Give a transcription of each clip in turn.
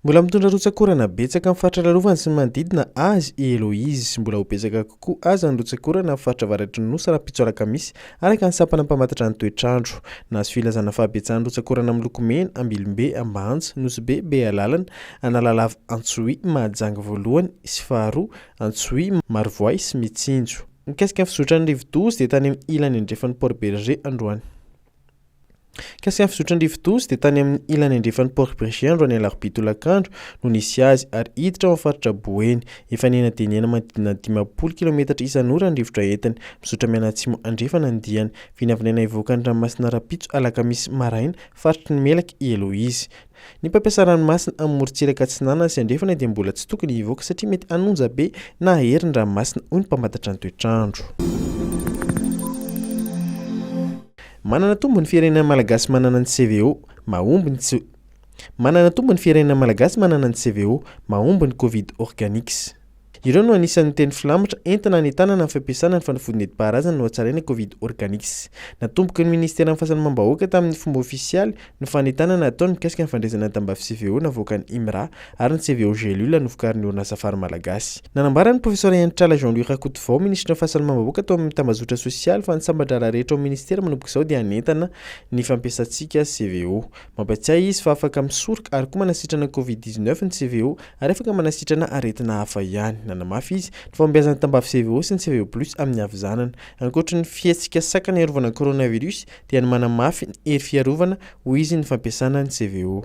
Mbola mitondra rotsakorana betsaka amin'ny faritra lalovany sy manodidina azy Eloise sy mbola ho betsaka kokoa aza ny rotsakorana amin'ny faritra avaratry ny nosy raha mpitsoraka misy araka ny sampana mpamantatra ny toetrandro. Nahazo filazana fahabetsahan'ny rotsakorana amin'ny loko mena, ambilombe, ambanja, nosy be alalana, analalava antsohy, mahajanga voalohany sy faharoa, antsohy, marovoay sy mitsinjo. Mikasika ny fizotran'ny rivo-dozy dia tany amin'ny ilany andrefan'ny Port Berger androany. Kasika ny fizotran'ny rivo-dozy dia tany amin'ny ilany andrefan'ny Port Berger androany alarobia tolakandro no nisy azy ary hiditra ao amin'ny faritra Boeny. Efa nena dia nena manodidina 50 kilometatra isan'ora ny rivotra entiny. Mizotra mianatsimo andrefana ny diany. Vinavinaina ivoaka ny ranomasina rapitso alakamisy maraina faritry ny Melaky Eloise. Ny mpampiasa ranomasina amin'ny morontsiraka Atsinanana sy andrefana dia mbola tsy tokony hivoaka satria mety hanonja be na hery ny ranomasina hoy ny mpamantatra ny toetrandro. Manana tombo ny firenena malagasy manana ny CVO, mahomby ny manana tombo ny firenena malagasy manana ny CVO, mahomby ny Covid organics. Ireo no anisan'ny teny filamatra entina anetana amin'ny fampiasana ny fanafody nentim-paharazana no hatsaraina Covid organics. Natomboky ny Ministeran'ny Fahasalamam-bahoaka tamin'ny fomba ofisialy ny fanentanana ataony mikasika ny fandraisana tambavy CVO navoaka ny IMRA ary ny CVO gelule novokarin'ny orinasa safary malagasy. Nanambarany Professeur Janoary Vaovao, Ministran'ny Fahasalamam-bahoaka tao amin'ny tambazotra sosialy fa ny sambatra rehetra ao ministera Manomboka izao dia anentana ny fampiasantsika CVO. Mampatsiahy izy fa afaka misoroka ary koa manasitrana Covid-19 ny CVO ary afaka manasitrana aretina hafa ihany. Namafy izy ny fampiasana tambavy CVO sy ny CVO Plus amin'ny havizanana. Ankoatra ny fihetsiketsehana iarovana coronavirus dia ny manamafy ny hery fiarovana hoy izy ny fampiasana ny CVO.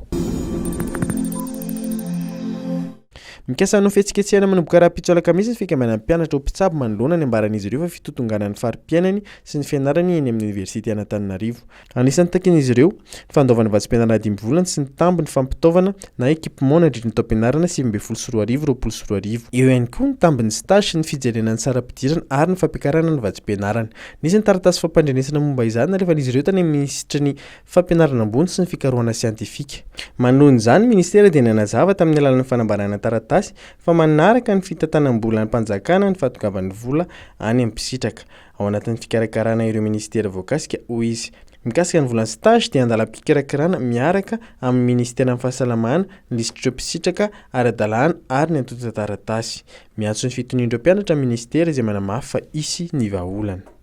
Mikasa hanao fihetsiketsehana Manomboka raha-pitso alakamisy ny fikambanan'ny mpianatra mpitsabo Mandrahona ny ambaran'izy ireo fa fitotonganan'ny fari-piainany sy ny fianarany eny amin'ny ONIVERSITE Antananarivo. Anisan'ny taken'izy ireo ny fandaovana vatsim-pianarana 10 volana sy ny tambiny fampitaovana na ekipement nandritra ny taom-pianarana 2024. Eo ihany koa ny tambiny stage sy ny fijerena ny saram-pidirana ary ny fampiakarana ny vatsim-pianarana. Nisy ny taratasy fampandrenesana momba izany rehefa izy ireo tany amin'ny ministra ny fampianarana ambony sy ny fikarohana siantifika. Manoloana izany ministera dia nanazava tamin'ny alalan'ny fanambarana taratasy fa manaraka ny fitantanam-bola ny mpanjakana ny fahatongavan'ny vola any amin'ny mpisitraka. Ao anatin'ny fikarakarana ireo ministera voakasika hoy izy. Mikasika ny volan'ny stage dia andalam-pikarakarana miaraka amin'ny Ministeran'ny Fahasalamana, ny lisitry mpisitraka, ara-dalàna ary ny antota taratasy. Miantso ny fitonian'ireo mpianatra amin'ny ministera izay manamafy fa hisy ny vahaolana.